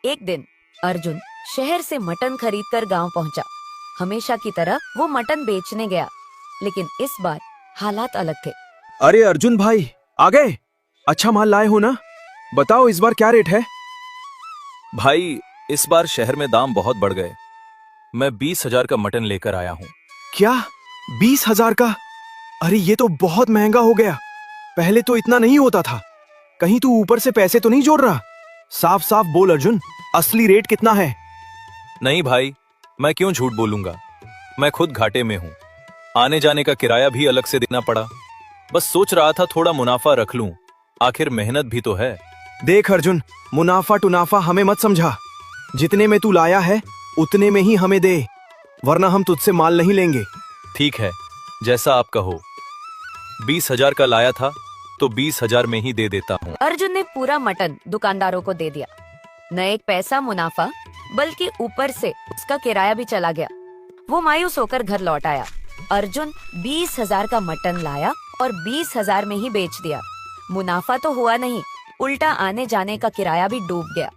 एक दिन अर्जुन शहर से मटन खरीदकर गांव पहुंचा। हमेशा की तरह वो मटन बेचने गया, लेकिन इस बार हालात अलग थे। अरे अर्जुन भाई, आ गए? अच्छा माल लाए हो ना? बताओ इस बार क्या रेट है? भाई, इस बार शहर में दाम बहुत बढ़ गए। मैं 20,000 का मटन लेकर आया हूँ। क्या 20,000 का? अरे ये तो बहुत महंगा हो गया। पहले तो इतना नहीं होता था। कहीं तू ऊपर से पैसे तो नहीं जोड़ रहा? साफ साफ बोल अर्जुन, असली रेट कितना है? नहीं भाई, मैं क्यों झूठ बोलूंगा। मैं खुद घाटे में हूँ। आने जाने का किराया भी अलग से देना पड़ा। बस सोच रहा था थोड़ा मुनाफा रख लूं, आखिर मेहनत भी तो है। देख अर्जुन, मुनाफा टुनाफा हमें मत समझा। जितने में तू लाया है उतने में ही हमें दे, वरना हम तुझसे माल नहीं लेंगे। ठीक है, जैसा आप कहो। 20,000 का लाया था तो 20,000 में ही दे देता हूँ। अर्जुन ने पूरा मटन दुकानदारों को दे दिया। न एक पैसा मुनाफा, बल्कि ऊपर से उसका किराया भी चला गया। वो मायूस होकर घर लौट आया। अर्जुन 20,000 का मटन लाया और 20,000 में ही बेच दिया। मुनाफा तो हुआ नहीं, उल्टा आने जाने का किराया भी डूब गया।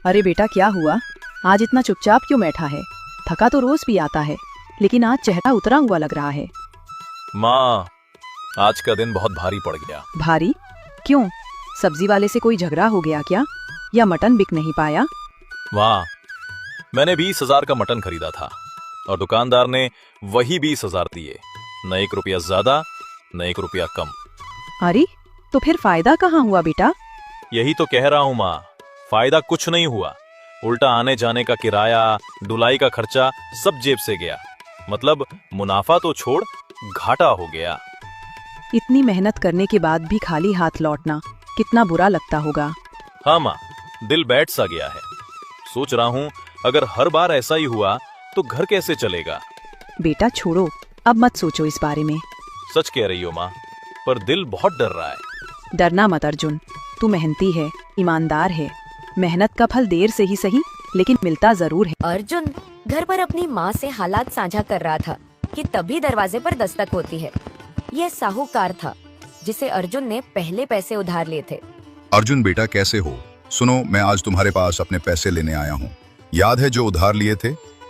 अरे बेटा, क्या हुआ? आज इतना चुपचाप क्यों बैठा है? थका तो रोज भी आता है, लेकिन आज चेहरा उतरा हुआ लग रहा है। माँ, आज का दिन बहुत भारी पड़ गया। भारी? क्यों? सब्जी वाले से कोई झगड़ा हो गया क्या? या मटन बिक नहीं पाया? वाह, मैंने 20,000 का मटन खरीदा था और दुकानदार ने वही 20,000 दिए। न 1 रुपया ज्यादा, न 1 रुपया कम। अरे, तो फिर फायदा कहाँ हुआ बेटा? यही तो कह रहा हूँ माँ, फायदा कुछ नहीं हुआ। उल्टा आने जाने का किराया, ढुलाई का खर्चा सब जेब से गया। मतलब मुनाफा तो छोड़, घाटा हो गया। इतनी मेहनत करने के बाद भी खाली हाथ लौटना कितना बुरा लगता होगा। हाँ माँ, दिल बैठ सा गया है। सोच रहा हूँ अगर हर बार ऐसा ही हुआ तो घर कैसे चलेगा। बेटा छोड़ो, अब मत सोचो इस बारे में। सच कह रही हो माँ, पर दिल बहुत डर रहा है। डरना मत अर्जुन, तू मेहनती है, ईमानदार है। मेहनत का फल देर से ही सही, लेकिन मिलता जरूर है। अर्जुन घर पर अपनी माँ से हालात साझा कर रहा था कि तभी दरवाजे पर दस्तक होती है। यह साहूकार था जिसे अर्जुन ने पहले पैसे उधार लिए थे। अर्जुन बेटा, कैसे हो? सुनो, मैं आज तुम्हारे पास अपने पैसे लेने आया हूँ। याद है जो उधार लिए थे?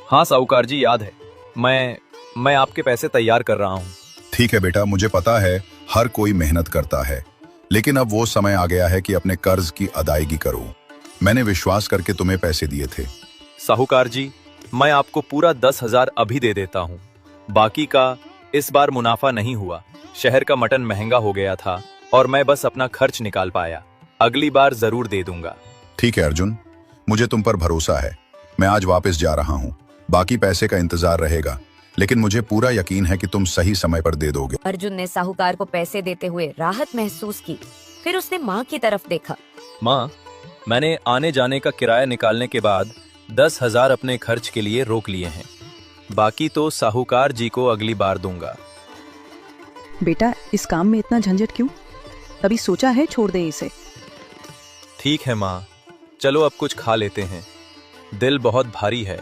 हाँ साहूकार जी, याद है। मैं आपके पैसे तैयार कर रहा हूँ। ठीक है बेटा, मुझे पता है हर कोई मेहनत करता है, लेकिन अब वो समय आ गया है कि अपने कर्ज की अदायगी करो। मैंने विश्वास करके तुम्हें पैसे दिए थे। साहूकार जी, मैं आपको पूरा 10,000 अभी दे देता हूँ। बाकी का इस बार मुनाफा नहीं हुआ। शहर का मटन महंगा हो गया था और मैं बस अपना खर्च निकाल पाया। अगली बार जरूर दे दूंगा। ठीक है अर्जुन, मुझे तुम पर भरोसा है। मैं आज वापस जा रहा हूँ। बाकी पैसे का इंतजार रहेगा, लेकिन मुझे पूरा यकीन है कि तुम सही समय पर दे दोगे। अर्जुन ने साहूकार को पैसे देते हुए राहत महसूस की। फिर उसने माँ की तरफ देखा। माँ, मैंने आने जाने का किराया निकालने के बाद 10,000 अपने खर्च के लिए रोक लिए हैं। बाकी तो साहूकार जी को अगली बार दूंगा। बेटा, इस काम में इतना झंझट क्यों? कभी सोचा है छोड़ दे इसे? ठीक है माँ, चलो अब कुछ खा लेते हैं। दिल बहुत भारी है,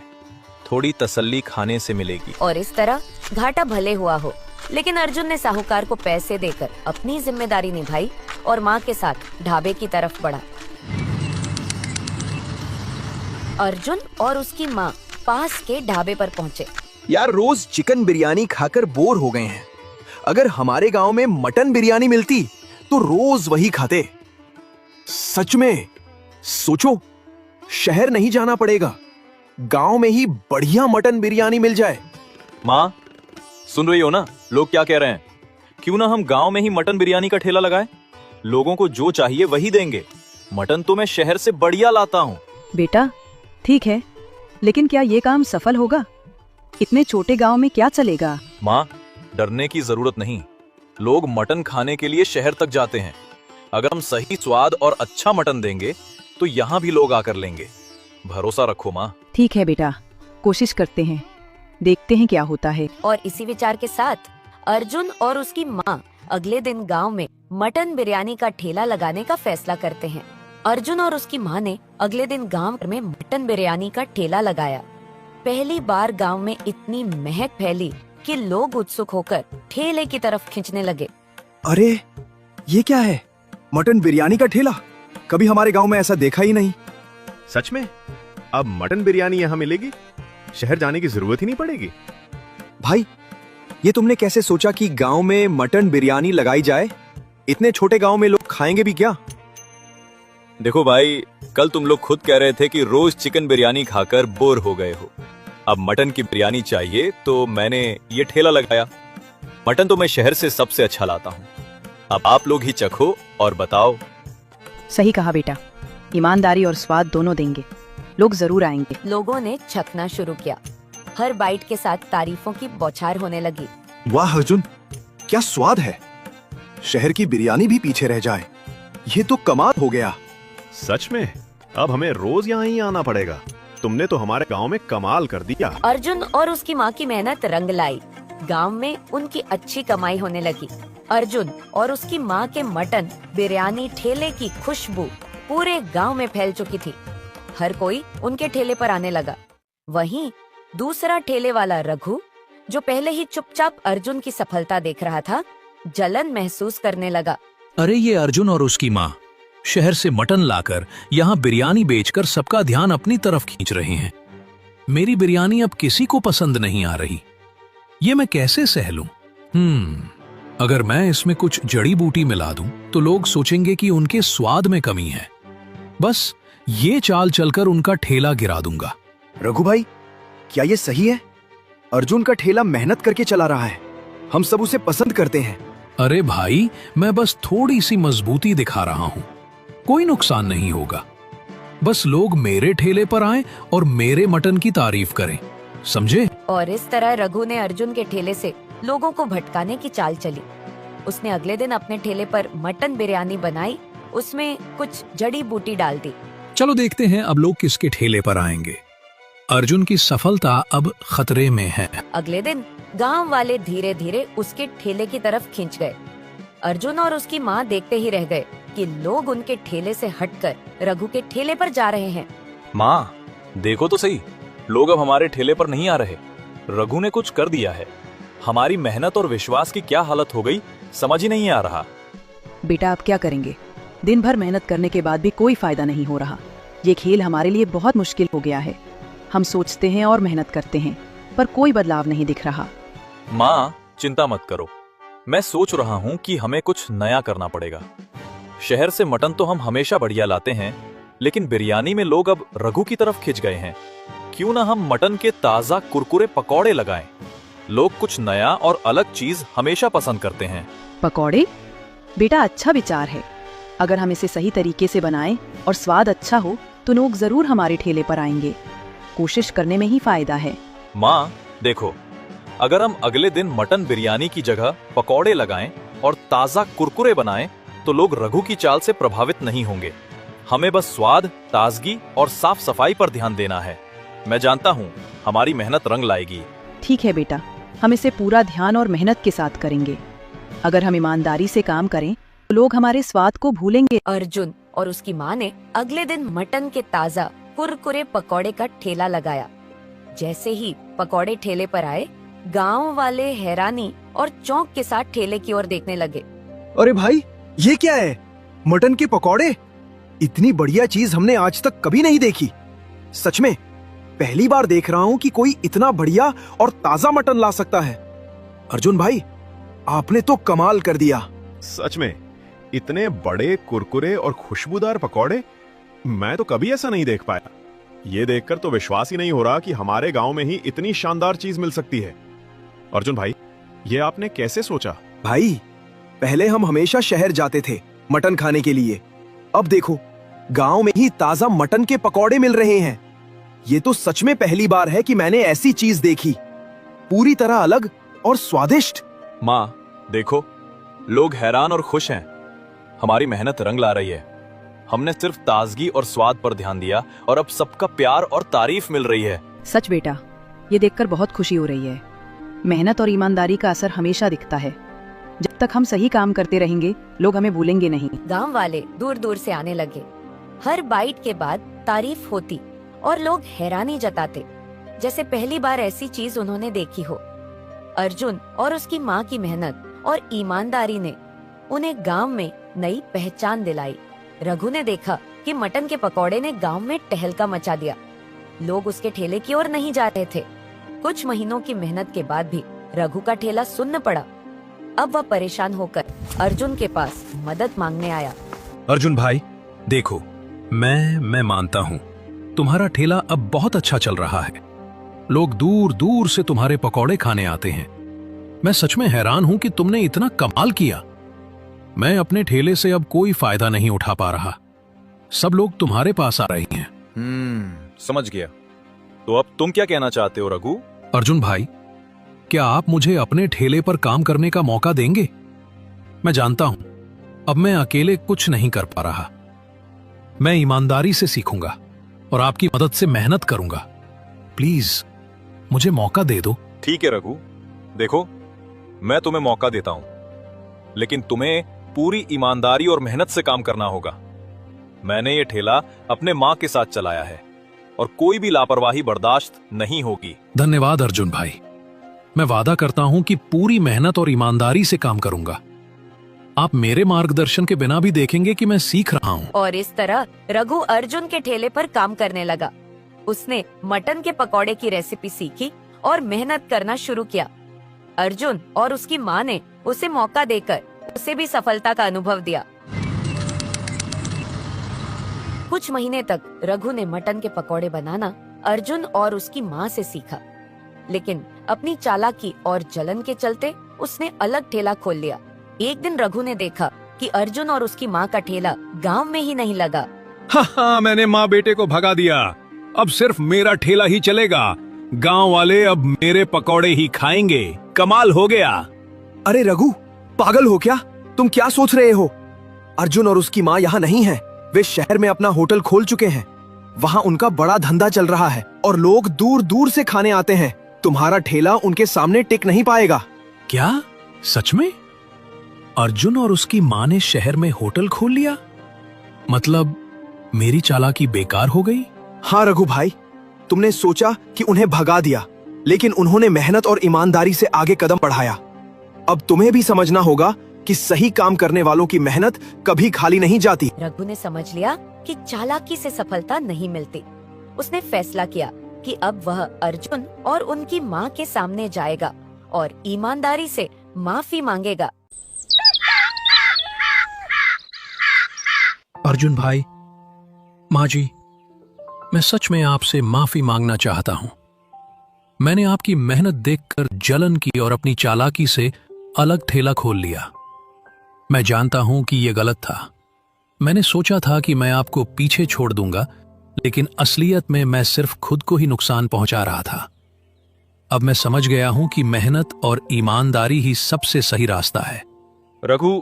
थोड़ी तसल्ली खाने से मिलेगी। और इस तरह घाटा भले हुआ हो, लेकिन अर्जुन ने साहूकार को पैसे देकर अपनी जिम्मेदारी निभाई और माँ के साथ ढाबे की तरफ बढ़ा। अर्जुन और उसकी माँ पास के ढाबे पर पहुँचे। यार, रोज चिकन बिरयानी खाकर बोर हो गए हैं। अगर हमारे गांव में मटन बिरयानी मिलती तो रोज वही खाते। सच में सोचो, शहर नहीं जाना पड़ेगा, गांव में ही बढ़िया मटन बिरयानी मिल जाए। माँ, सुन रही हो ना लोग क्या कह रहे हैं? क्यों ना हम गांव में ही मटन बिरयानी का ठेला लगाएं? लोगों को जो चाहिए वही देंगे। मटन तो मैं शहर से बढ़िया लाता हूँ। बेटा ठीक है, लेकिन क्या ये काम सफल होगा? इतने छोटे गांव में क्या चलेगा? माँ, डरने की जरूरत नहीं। लोग मटन खाने के लिए शहर तक जाते हैं। अगर हम सही स्वाद और अच्छा मटन देंगे तो यहाँ भी लोग आकर लेंगे। भरोसा रखो माँ। ठीक है बेटा, कोशिश करते हैं, देखते हैं क्या होता है। और इसी विचार के साथ अर्जुन और उसकी माँ अगले दिन गांव में मटन बिरयानी का ठेला लगाने का फैसला करते हैं। अर्जुन और उसकी माँ ने अगले दिन गांव में मटन बिरयानी का ठेला लगाया। पहली बार गांव में इतनी महक फैली कि लोग उत्सुक होकर ठेले की तरफ खींचने लगे। अरे ये क्या है? मटन बिरयानी का ठेला? कभी हमारे गांव में ऐसा देखा ही नहीं। सच में? अब मटन बिरयानी यहाँ मिलेगी? शहर जाने की जरूरत ही नहीं पड़ेगी। भाई, ये तुमने कैसे सोचा कि गांव में मटन बिरयानी लगाई जाए? इतने छोटे गांव में लोग खाएंगे भी क्या? देखो भाई, कल तुम लोग खुद कह रहे थे कि रोज चिकन बिरयानी खाकर बोर हो गए हो। अब मटन की बिरयानी चाहिए तो मैंने ये ठेला लगाया। मटन तो मैं शहर से सबसे अच्छा लाता हूँ। अब आप लोग ही चखो और बताओ। सही कहा बेटा, ईमानदारी और स्वाद दोनों देंगे, लोग जरूर आएंगे। लोगों ने छकना शुरू किया। हर बाइट के साथ तारीफों की बौछार होने लगी। वाह अर्जुन, क्या स्वाद है! शहर की बिरयानी भी पीछे रह जाए, ये तो कमाल हो गया। सच में? अब हमें रोज यहाँ ही आना पड़ेगा। तुमने तो हमारे गांव में कमाल कर दिया। अर्जुन और उसकी माँ की मेहनत रंग लाई। गांव में उनकी अच्छी कमाई होने लगी। अर्जुन और उसकी माँ के मटन बिरयानी ठेले की खुशबू पूरे गांव में फैल चुकी थी। हर कोई उनके ठेले पर आने लगा। वहीं दूसरा ठेले वाला रघु, जो पहले ही चुपचाप अर्जुन की सफलता देख रहा था, जलन महसूस करने लगा। अरे ये अर्जुन और उसकी माँ शहर से मटन लाकर यहाँ बिरयानी बेचकर सबका ध्यान अपनी तरफ खींच रहे हैं। मेरी बिरयानी अब किसी को पसंद नहीं आ रही। ये मैं कैसे सह लूं? अगर मैं इसमें कुछ जड़ी बूटी मिला दूं तो लोग सोचेंगे कि उनके स्वाद में कमी है। बस ये चाल चलकर उनका ठेला गिरा दूंगा। रघु भाई, क्या ये सही है? अर्जुन का ठेला मेहनत करके चला रहा है, हम सब उसे पसंद करते हैं। अरे भाई, मैं बस थोड़ी सी मजबूती दिखा रहा हूं, कोई नुकसान नहीं होगा। बस लोग मेरे ठेले पर आएं और मेरे मटन की तारीफ करें, समझे? और इस तरह रघु ने अर्जुन के ठेले से लोगों को भटकाने की चाल चली। उसने अगले दिन अपने ठेले पर मटन बिरयानी बनाई, उसमें कुछ जड़ी बूटी डाल दी। चलो देखते हैं अब लोग किसके ठेले पर आएंगे। अर्जुन की सफलता अब खतरे में है। अगले दिन गांव वाले धीरे धीरे उसके ठेले की तरफ खिंच गए। अर्जुन और उसकी माँ देखते ही रह गए कि लोग उनके ठेले से हटकर रघु के ठेले पर जा रहे हैं। माँ, देखो तो सही, लोग अब हमारे ठेले पर नहीं आ रहे। रघु ने कुछ कर दिया है। हमारी मेहनत और विश्वास की क्या हालत हो गई, समझ ही नहीं आ रहा। बेटा, अब क्या करेंगे? दिन भर मेहनत करने के बाद भी कोई फायदा नहीं हो रहा। ये खेल हमारे लिए बहुत मुश्किल हो गया है। हम सोचते हैं और मेहनत करते हैं, पर कोई बदलाव नहीं दिख रहा। माँ, चिंता मत करो। मैं सोच रहा हूँ कि हमें कुछ नया करना पड़ेगा। शहर से मटन तो हम हमेशा बढ़िया लाते हैं, लेकिन बिरयानी में लोग अब रघु की तरफ खिंच गए हैं। क्यों ना हम मटन के ताजा कुरकुरे पकौड़े लगाएं? लोग कुछ नया और अलग चीज हमेशा पसंद करते हैं। पकौड़े? बेटा, अच्छा विचार है। अगर हम इसे सही तरीके से बनाएं और स्वाद अच्छा हो तो लोग जरूर हमारे ठेले पर आएंगे। कोशिश करने में ही फायदा है। माँ देखो, अगर हम अगले दिन मटन बिरयानी की जगह पकौड़े लगाएं और ताजा कुरकुरे बनाएं तो लोग रघु की चाल से प्रभावित नहीं होंगे। हमें बस स्वाद, ताजगी और साफ सफाई पर ध्यान देना है। मैं जानता हूँ हमारी मेहनत रंग लाएगी। ठीक है बेटा, हम इसे पूरा ध्यान और मेहनत के साथ करेंगे। अगर हम ईमानदारी से काम करें तो लोग हमारे स्वाद को भूलेंगे। अर्जुन और उसकी माँ ने अगले दिन मटन के ताजा कुरकुरे पकौड़े का ठेला लगाया। जैसे ही पकौड़े ठेले पर आए, गांव वाले हैरानी और चौंक के साथ ठेले की ओर देखने लगे। अरे भाई, ये क्या है? मटन के पकौड़े? इतनी बढ़िया चीज हमने आज तक कभी नहीं देखी। सच में पहली बार देख रहा हूँ कि कोई इतना बढ़िया और ताजा मटन ला सकता है। अर्जुन भाई, आपने तो कमाल कर दिया। सच में इतने बड़े कुरकुरे और खुशबूदार पकौड़े मैं तो कभी ऐसा नहीं देख पाया। ये देखकर तो विश्वास ही नहीं हो रहा कि हमारे गांव में ही इतनी शानदार चीज मिल सकती है। अर्जुन भाई, ये आपने कैसे सोचा? भाई, पहले हम हमेशा शहर जाते थे मटन खाने के लिए। अब देखो, गांव में ही ताजा मटन के पकौड़े मिल रहे हैं। ये तो सच में पहली बार है कि मैंने ऐसी चीज देखी, पूरी तरह अलग और स्वादिष्ट। माँ देखो, लोग हैरान और खुश हैं। हमारी मेहनत रंग ला रही है। हमने सिर्फ ताजगी और स्वाद पर ध्यान दिया और अब सबका प्यार और तारीफ मिल रही है। सच बेटा, ये देखकर बहुत खुशी हो रही है। मेहनत और ईमानदारी का असर हमेशा दिखता है। जब तक हम सही काम करते रहेंगे, लोग हमें भूलेंगे नहीं। गांव वाले दूर दूर से आने लगे। हर बाइट के बाद तारीफ होती और लोग हैरानी जताते, जैसे पहली बार ऐसी चीज उन्होंने देखी हो। अर्जुन और उसकी माँ की मेहनत और ईमानदारी ने उन्हें गांव में नई पहचान दिलाई। रघु ने देखा कि मटन के पकौड़े ने गांव में टहलका मचा दिया। लोग उसके ठेले की ओर नहीं जा रहे थे। कुछ महीनों की मेहनत के बाद भी रघु का ठेला सुन्न पड़ा। अब वह परेशान होकर अर्जुन के पास मदद मांगने आया। अर्जुन भाई, देखो, मैं मानता हूँ तुम्हारा ठेला अब बहुत अच्छा चल रहा है। लोग दूर दूर से तुम्हारे पकौड़े खाने आते हैं। मैं सच में हैरान हूं कि तुमने इतना कमाल किया। मैं अपने ठेले से अब कोई फायदा नहीं उठा पा रहा। सब लोग तुम्हारे पास आ रहे हैं। समझ गया। तो अब तुम क्या कहना चाहते हो रघु? अर्जुन भाई, क्या आप मुझे अपने ठेले पर काम करने का मौका देंगे? मैं जानता हूं अब मैं अकेले कुछ नहीं कर पा रहा। मैं ईमानदारी से सीखूंगा और आपकी मदद से मेहनत करूंगा। प्लीज मुझे मौका दे दो। ठीक है रघु, देखो, मैं तुम्हें मौका देता हूं, लेकिन तुम्हें पूरी ईमानदारी और मेहनत से काम करना होगा। मैंने ये ठेला अपने मां के साथ चलाया है और कोई भी लापरवाही बर्दाश्त नहीं होगी। धन्यवाद अर्जुन भाई। मैं वादा करता हूं कि पूरी मेहनत और ईमानदारी से काम करूंगा। आप मेरे मार्गदर्शन के बिना भी देखेंगे कि मैं सीख रहा हूं। और इस तरह रघु अर्जुन के ठेले पर काम करने लगा। उसने मटन के पकौड़े की रेसिपी सीखी और मेहनत करना शुरू किया। अर्जुन और उसकी माँ ने उसे मौका देकर उसे भी सफलता का अनुभव दिया। कुछ महीने तक रघु ने मटन के पकौड़े बनाना अर्जुन और उसकी माँ से सीखा, लेकिन अपनी चालाकी और जलन के चलते उसने अलग ठेला खोल लिया। एक दिन रघु ने देखा कि अर्जुन और उसकी माँ का ठेला गांव में ही नहीं लगा। हाँ, मैंने माँ बेटे को भगा दिया। अब सिर्फ मेरा ठेला ही चलेगा। गांव वाले अब मेरे पकौड़े ही खाएंगे। कमाल हो गया। अरे रघु, पागल हो क्या? तुम क्या सोच रहे हो? अर्जुन और उसकी माँ यहाँ नहीं है। वे शहर में अपना होटल खोल चुके हैं। वहाँ उनका बड़ा धंधा चल रहा है और लोग दूर दूर से खाने आते हैं। तुम्हारा ठेला उनके सामने टिक नहीं पाएगा। क्या सच में? अर्जुन और उसकी माँ ने शहर में होटल खोल लिया? मतलब मेरी चालाकी बेकार हो गई? हाँ रघु भाई, तुमने सोचा कि उन्हें भगा दिया, लेकिन उन्होंने मेहनत और ईमानदारी से आगे कदम बढ़ाया। अब तुम्हें भी समझना होगा कि सही काम करने वालों की मेहनत कभी खाली नहीं जाती। रघु ने समझ लिया कि चालाकी से सफलता नहीं मिलती। उसने फैसला किया कि अब वह अर्जुन और उनकी माँ के सामने जाएगा और ईमानदारी से माफी मांगेगा। अर्जुन भाई, माँ जी, मैं सच में आपसे माफी मांगना चाहता हूं। मैंने आपकी मेहनत देखकर जलन की और अपनी चालाकी से अलग ठेला खोल लिया। मैं जानता हूं कि यह गलत था। मैंने सोचा था कि मैं आपको पीछे छोड़ दूंगा, लेकिन असलियत में मैं सिर्फ खुद को ही नुकसान पहुंचा रहा था। अब मैं समझ गया हूं कि मेहनत और ईमानदारी ही सबसे सही रास्ता है। रघु,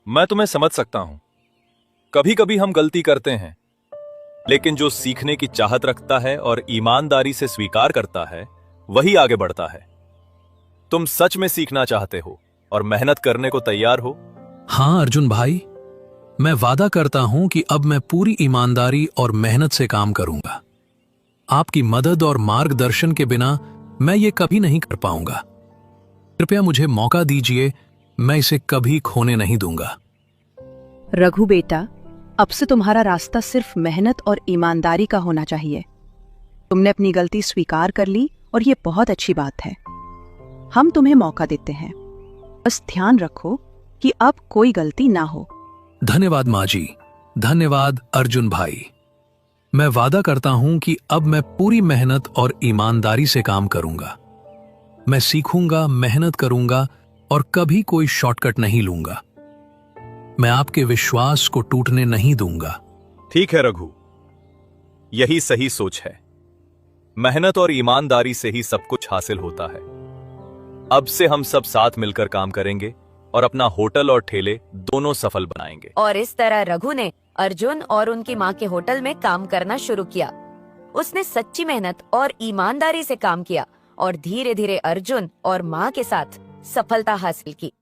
मैं तुम्हें समझ सकता हूं। कभी कभी हम गलती करते हैं, लेकिन जो सीखने की चाहत रखता है और ईमानदारी से स्वीकार करता है, वही आगे बढ़ता है। तुम सच में सीखना चाहते हो और मेहनत करने को तैयार हो? हाँ अर्जुन भाई, मैं वादा करता हूं कि अब मैं पूरी ईमानदारी और मेहनत से काम करूंगा। आपकी मदद और मार्गदर्शन के बिना मैं ये कभी नहीं कर पाऊंगा। कृपया मुझे मौका दीजिए, मैं इसे कभी खोने नहीं दूंगा। रघु बेटा, अब से तुम्हारा रास्ता सिर्फ मेहनत और ईमानदारी का होना चाहिए। तुमने अपनी गलती स्वीकार कर ली और ये बहुत अच्छी बात है। हम तुम्हें मौका देते हैं। बस ध्यान रखो कि अब कोई गलती ना हो। धन्यवाद माँ जी। धन्यवाद अर्जुन भाई। मैं वादा करता हूं कि अब मैं पूरी मेहनत और ईमानदारी से काम करूंगा। मैं सीखूंगा, मेहनत करूंगा और कभी कोई शॉर्टकट नहीं लूंगा। मैं आपके विश्वास को टूटने नहीं दूंगा। ठीक है रघु, यही सही सोच है। मेहनत और ईमानदारी से ही सब कुछ हासिल होता है। अब से हम सब साथ मिलकर काम करेंगे और अपना होटल और ठेले दोनों सफल बनाएंगे। और इस तरह रघु ने अर्जुन और उनकी माँ के होटल में काम करना शुरू किया। उसने सच्ची मेहनत और ईमानदारी से काम किया और धीरे धीरे अर्जुन और माँ के साथ सफलता हासिल की।